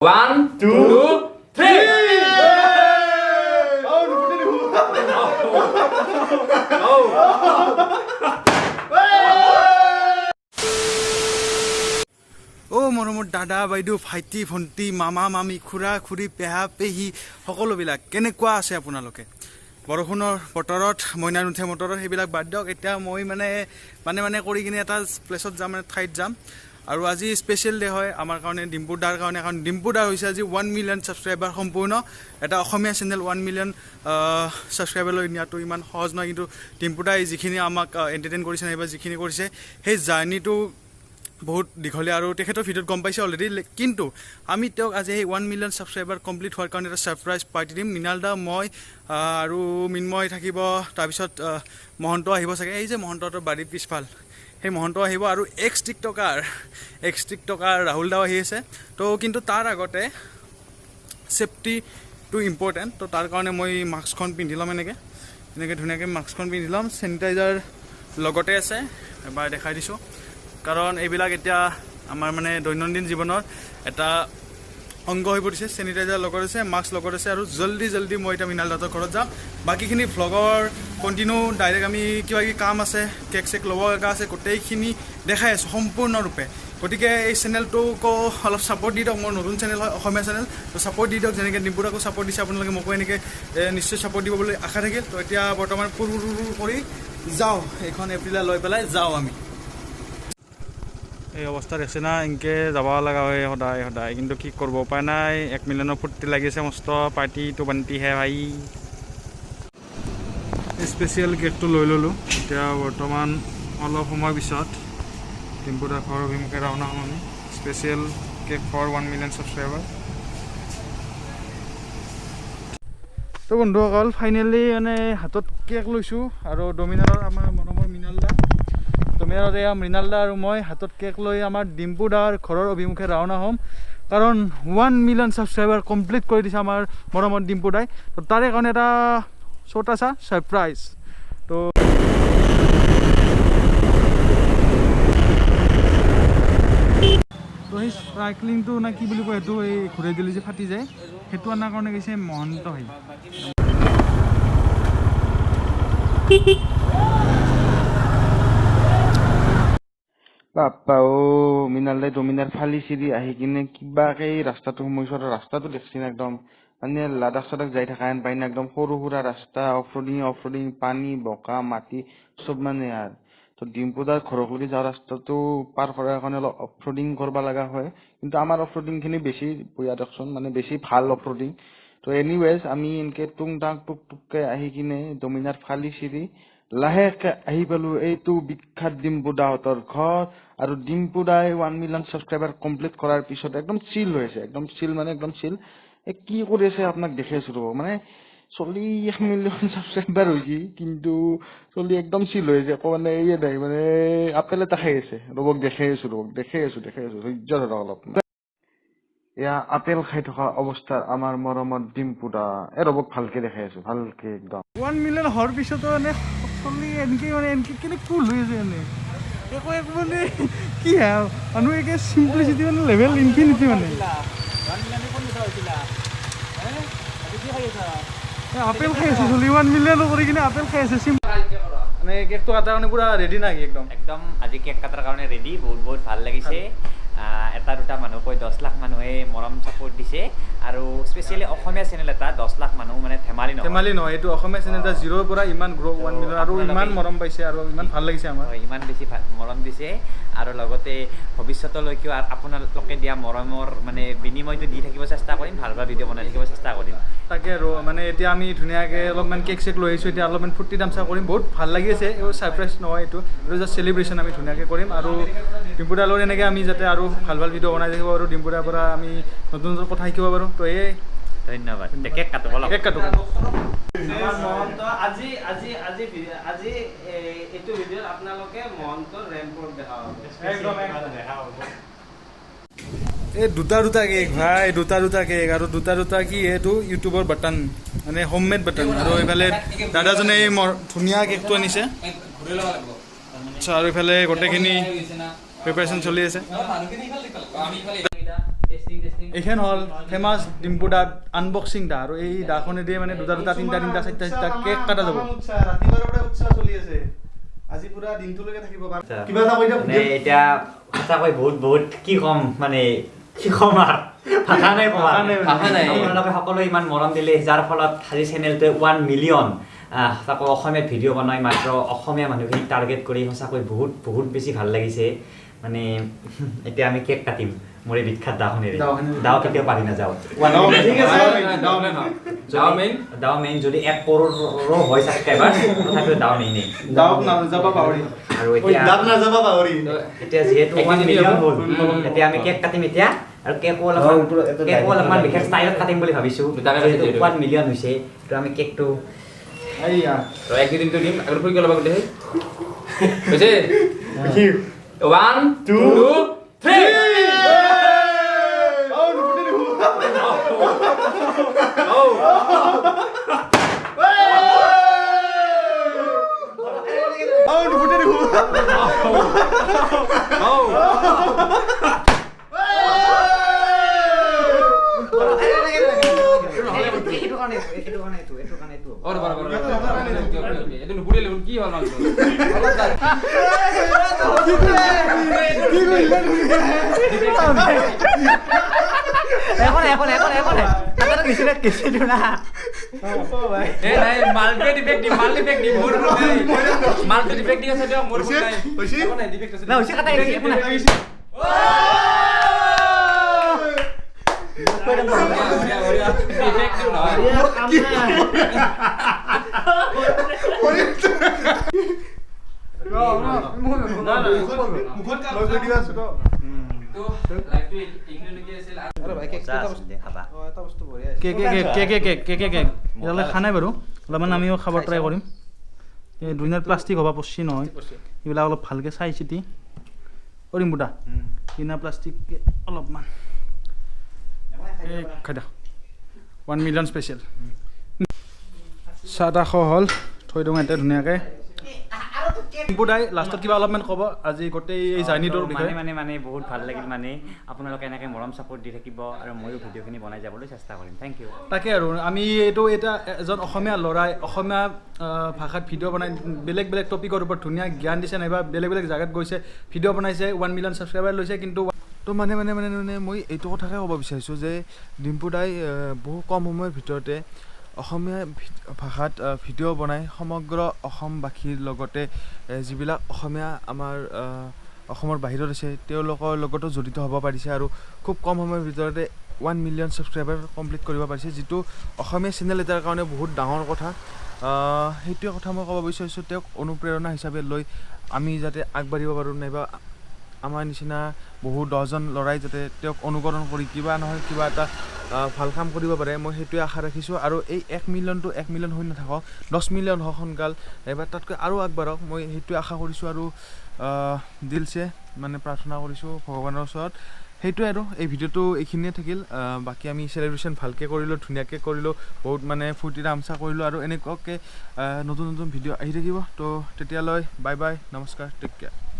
1, 2, 3. মৰমৰ দাদা বাইদেউ ভাইটি ভণ্টি মামা মামী খুৰা খুৰী পেহা পেহী সকলোবিলাক কেনেকুৱা আছে আপোনালোকে বৰষুণৰ বতৰত মইনা নুঠে মটৰত সেইবিলাক বাদ দিয়ক এতিয়া মই মানে কৰি কিনে এটা প্লেছত যাম মানে ঠাইত যাম আৰু আজি স্পেচিয়েল ডে হয় আমাৰ কাৰণে ডিম্পু দাৰ কাৰণে কাৰণ ডিম্পু দা হৈছে আজি 1 মিলিয়ন ছাবস্ক্ৰাইবাৰ সম্পূৰ্ণ এটা অসমীয়া চেনেল 1 মিলিয়ন ছাবস্ক্ৰাইবাৰ লৈ নিয়াটো ইমান সহজ নহয় কিন্তু ডিম্পু দাই যিখিনি আমাক এণ্টাৰটেইন কৰিছে নাইবা যিখিনি কৰিছে সেই জাৰ্নিটো বহুত দীঘলীয়া আৰু তেখেতৰ ভিডিঅ'ত গম পাইছে অলৰেডি কিন্তু আমি তেওঁক আজি এই 1 মিলিয়ন ছাবস্ক্ৰাইবাৰ কমপ্লিট হোৱাৰ কাৰণে এটা ছাৰপ্ৰাইজ পাৰ্টি দিম মৃণাল দা মই আৰু মিন্ময় থাকিব তাৰপিছত মহন্ত আহিব চাগে এই যে মহন্তহঁতৰ বাৰীৰ পিছফাল সেই মহন্ত আহিব আৰু এক্স টিকটকাৰ ৰাহুল দাও আহি আছে তো কিন্তু তাৰ আগতে ছেফটিটো ইম্পৰ্টেণ্ট তো তাৰ কাৰণে মই মাস্কখন পিন্ধি ল'ম এনেকৈ ধুনীয়াকৈ মাস্কখন পিন্ধি ল'ম চেনিটাইজাৰ লগতে আছে এবাৰ দেখাই দিছোঁ কাৰণ এইবিলাক এতিয়া আমাৰ মানে দৈনন্দিন জীৱনৰ এটা অংগ হৈ পৰিছে চেনিটাইজাৰ লগত আছে মাস্ক লগত আছে আৰু জল্দি মই এতিয়া মৃণাল দাঁতৰ ঘৰত যাম বাকীখিনি ভ্লগৰ কণ্টিনিউ ডাইৰেক্ট আমি কিবা কিবি কাম আছে কেক চেক ল'ব লগা আছে গোটেইখিনি দেখাই আছোঁ সম্পূৰ্ণৰূপে গতিকে এই চেনেলটোক অলপ ছাপৰ্ট দি দিয়ক মোৰ নতুন চেনেল হয় অসমীয়া চেনেল তো ছাপৰ্ট দি দিয়ক যেনেকৈ ডিম্পুদাকো ছাপৰ্ট দিছে আপোনালোকে মোকো এনেকৈ নিশ্চয় ছাপৰ্ট দিব বুলি আশা থাকিল তো এতিয়া বৰ্তমান ফুৰ কৰি যাওঁ এইখন এপ্ৰিলা লৈ পেলাই যাওঁ আমি এই অৱস্থা দেখছে না এনেকৈ যাব লগা হয় সদায় কিন্তু কি কৰিব উপায় নাই 1 মিলিয়নৰ ফূৰ্তি লাগিছে মস্ত পাৰ্টিটো বান্তিহে ভাই স্পেচিয়েল কেকটো লৈ ল'লোঁ এতিয়া বৰ্তমান অলপ সময়ৰ পিছত ডিম্পু দাৰ ঘৰৰ অভিমুখে ৰাওনা হ'ম আমি special cake for 1 million subscriber তো বন্ধুসকল ফাইনেলি মানে হাতত কেক লৈছোঁ আৰু ডমিনাৰৰ আমাৰ মৰমৰ মৃণাল দা আৰু মই হাতত কেক লৈ আমাৰ ডিম্পু দাৰ ঘৰৰ অভিমুখে ৰাওনা হ'ম কাৰণ 1 মিলিয়ন ছাবস্ক্ৰাইবাৰ কমপ্লিট কৰি দিছে আমাৰ মৰমৰ ডিম্পু দাই তো তাৰে কাৰণে এটা ছোটাছা ছাৰপ্ৰাইজ তো সেই স্পাৰ্কলিংটো না কি বুলি কয় সেইটো এই ঘূৰাই দিলে যে ফাটি যায় সেইটো অনাৰ কাৰণে গৈছে মহন্ত ভাই বাপ্পা মৃণাল দাই ডমিনাৰ ফালি চিৰি আহি কিনে কিবাকে ৰাস্তাটো সোমাইছোঁ আৰু ৰাস্তাটো দেখছি না একদম মানে লাডাখ চাডাখ যাই থকা হেন পাই না একদম সৰু সুৰা ৰাস্তা অফৰোডিং পানী বোকা মাটি চব মানে আৰু তো ডিম্পু দাৰ ঘৰকলৈকে যোৱা ৰাস্তাটো পাৰ কৰাৰ কাৰণে অলপ অফৰোডিং কৰিব লগা হয় কিন্তু আমাৰ অফৰোডিংখিনি বেছি বঢ়িয়া দিয়কচোন মানে বেছি ভাল অফৰোডিং তো এনিৱেজ আমি এনেকৈ টুং টাং টুক টুককৈ আহি কিনে ডমিনাৰ ফালি চিৰি লাহেকৈ আহি পালোঁ এইটো বিখ্যাত ডিম্পু দাহঁতৰ ঘৰ আৰু ডিম্পু দাই 1 মিলিয়ন ছাবস্ক্ৰাইবাৰ কমপ্লিট কৰাৰ পিছত একদম চিল হৈছে একদম চিল এই কি কৰি আছে আপোনাক দেখি আছোঁ ৰ'ব মানে চলি 1 মিলিয়ন ছাবস্ক্ৰাইবাৰ হৈছে কিন্তু চলি একদম চিল হৈ আছে আকৌ মানে ইয়ে নাই মানে আপেল এটা খাই আছে ৰ'বক দেখাই আছোঁ ধৈৰ্য ধৰক অলপ এয়া আপেল খাই থকা অৱস্থাৰ আমাৰ মৰমৰ ডিম্পু দা ৰ'বক ভালকে দেখাই আছোঁ ভালকে একদম 1 মিলিয়ন হোৱাৰ পিছতো মানে চলি এনেকৈ কেনে কুল হৈ আছে মানে একো মানে কি হয় মানুহ একে চিম্পলিচিটি মানে লেভেল ইনফিনিটি মানে আপেল খাই আছে চলি 1 মিলিয়ন কৰি কিনে আপেল খাই আছে মানে কেকটো কাটাৰ কাৰণে পুৰা ৰেডি না একদম আজি কেক কাটাৰ কাৰণে ৰেডি বহুত ভাল লাগিছে এটা দুটা মানুহ কৈ 10 লাখ মানুহে মৰম ছাপোৰ্ট দিছে আৰু স্পেচিয়েলি অসমীয়া চেনেল এটা 10 লাখ মানুহ মানে ধেমালি নহয় এইটো অসমীয়া চেনেল এটা জিৰ'ৰ পৰা ইমান গ্ৰ' 1 মিলিয়ন আৰু ইমান মৰম পাইছে আৰু ইমান ভাল লাগিছে আমাৰ ইমান বেছি মৰম দিছে আৰু লগতে ভৱিষ্যতলৈকেও আপোনালোকে দিয়া মৰমৰ মানে বিনিময়টো দি থাকিব চেষ্টা কৰিম ভাল ভিডিঅ' বনাই থাকিব চেষ্টা কৰিম তাকে আৰু মানে এতিয়া আমি ধুনীয়াকৈ অলপমান কেক চেক লৈ আহিছোঁ এতিয়া অলপমান ফূৰ্তি তামচা কৰিম বহুত ভাল লাগি আছে এইবোৰ ছাৰপ্ৰাইজ নহয় এইটো জাষ্ট চেলিব্ৰেশ্যন আমি ধুনীয়াকৈ কৰিম আৰু ডিম্পু দাৰ লগত এনেকৈ আমি যাতে আৰু ভাল ভিডিঅ' বনাই থাকিব পাৰোঁ ডিম্পু দাৰ পৰা আমি নতুন কথা শিকিব পাৰোঁ তো এই ধন্যবাদ কেক কাটো আজি এইটো ভিডিঅ'ত আপোনালোকে মহন্তৰ ৰেম্পত দেখা হ'ব এই দুটা কেক ভাই দুটা কেক আৰু দুটা কি এইটো ইউটিউবৰ বাটন মানে হোমমেড বাটন আৰু এইফালে দাদাজনে এই ধুনীয়া কেকটো আনিছে আচ্ছা আৰু এইফালে গোটেইখিনি প্ৰিপাৰেশ্যন চলি আছে এইখন হ'ল ফেমাছ ডিম্পু দা আনবক্সিং দা আৰু এই দাখনেদি মানে দুটা তিনিটা চাৰিটা কেক কাটা যাব ৰাতিপুৱাৰ পৰা উৎসাহ চলি আছে আজি পুৰা দিনটোলৈকে থাকিব কিবা এটা কৈ মানে এতিয়া সঁচাকৈ বহুত কি ক'ম মানে কি ক'ম আৰু ভাষা নাই আপোনালোকে সকলোৱে ইমান মৰম দিলে যাৰ ফলত আজি চেনেলটোৱে 1 মিলিয়ন তাকো অসমীয়াত ভিডিঅ' বনাই মাত্ৰ অসমীয়া মানুহখিনিক টাৰ্গেট কৰি সঁচাকৈ বহুত বেছি ভাল লাগিছে মানে এতিয়া আমি কেক কাটিম মোৰ এই বিখ্যাত দাখনেৰে দাও কেতিয়াও পাৰি নাযাওঁ দাও মেইন যদি 1 কৰোড়ৰো হয় ছাবস্ক্ৰাইবাৰ তথাপিও দাও মেইনেই আৰু এতিয়া যিহেতু 1 মিলিয়ন হ'ল এতিয়া আমি কেক কাটিম এতিয়া আৰু কেকো অলপমান বিশেষ ষ্টাইলত কাটিম বুলি ভাবিছোঁ 1 মিলিয়ন হৈছে তো আমি কেকটো একদিনটো দিম আৰু ফুৰি ল'ব গ'লে হৈছে 1 2 3 কি হ'ল খানাই বাৰু অলপমান আমিও খাব ট্ৰাই কৰিম এই দুনিয়াৰ প্লাষ্টিক হ'ব পচি নহয় এইবিলাক অলপ ভালকৈ চাই চিতি কৰিম বুটা কিনা প্লাষ্টিক অলপমান খাই দিয়া 1 মিলিয়ন স্পেচিয়েল চাহ তাহ হ'ল থৈ দিওঁ এতিয়া ধুনীয়াকৈ ডিম্পু দাই লাষ্টত কিবা অলপমান ক'ব আজি গোটেই এই জাৰ্ণিটোৰ বিষয়ে মানে বহুত ভাল লাগিল মানে আপোনালোকে এনেকৈ মৰম ছাপোৰ্ট দি থাকিব আৰু ময়ো ভিডিঅ'খিনি বনাই যাবলৈ চেষ্টা কৰিম থেংক ইউ তাকে আৰু আমি এইটো এতিয়া এজন অসমীয়া ল'ৰাই অসমীয়া ভাষাত ভিডিঅ' বনাই বেলেগ টপিকৰ ওপৰত ধুনীয়া জ্ঞান দিছে নাইবা বেলেগ জেগাত গৈছে ভিডিঅ' বনাইছে 1 মিলিয়ন ছাবস্ক্ৰাইবাৰ লৈছে কিন্তু তো মানে মই এইটো কথাকে ক'ব বিচাৰিছোঁ যে ডিম্পু দাই বহু কম সময়ৰ ভিতৰতে অসমীয়া ভাষাত ভিডিঅ' বনাই সমগ্ৰ অসমবাসীৰ লগতে যিবিলাক অসমীয়া আমাৰ অসমৰ বাহিৰত আছে তেওঁলোকৰ লগতো জড়িত হ'ব পাৰিছে আৰু খুব কম সময়ৰ ভিতৰতে 1 মিলিয়ন ছাবস্ক্ৰাইবাৰ কমপ্লিট কৰিব পাৰিছে যিটো অসমীয়া চেনেল এটাৰ কাৰণে বহুত ডাঙৰ কথা সেইটোৱে কথা মই ক'ব বিচাৰিছোঁ তেওঁক অনুপ্ৰেৰণা হিচাপে লৈ আমি যাতে আগবাঢ়িব পাৰোঁ নাইবা আমাৰ নিচিনা বহু 10জন ল'ৰাই যাতে তেওঁক অনুকৰণ কৰি কিবা নহয় কিবা এটা ভাল কাম কৰিব পাৰে মই সেইটোৱে আশা ৰাখিছোঁ আৰু এই 1 মিলিয়নটো 1 মিলিয়ন হৈ নাথাকক 10 মিলিয়ন হওক সোনকাল এবাৰ তাতকৈ আৰু আগবাঢ়ক মই সেইটোৱে আশা কৰিছোঁ আৰু দিলছে মানে প্ৰাৰ্থনা কৰিছোঁ ভগৱানৰ ওচৰত সেইটোৱে আৰু এই ভিডিঅ'টো এইখিনিয়ে থাকিল বাকী আমি চেলিব্ৰেশ্যন ভালকৈ কৰিলোঁ ধুনীয়াকৈ কৰিলোঁ বহুত মানে ফূৰ্তি তামচা কৰিলোঁ আৰু এনেকুৱাকৈ নতুন ভিডিঅ' আহি থাকিব তো তেতিয়ালৈ বাই নমস্কাৰ টেক কেয়াৰ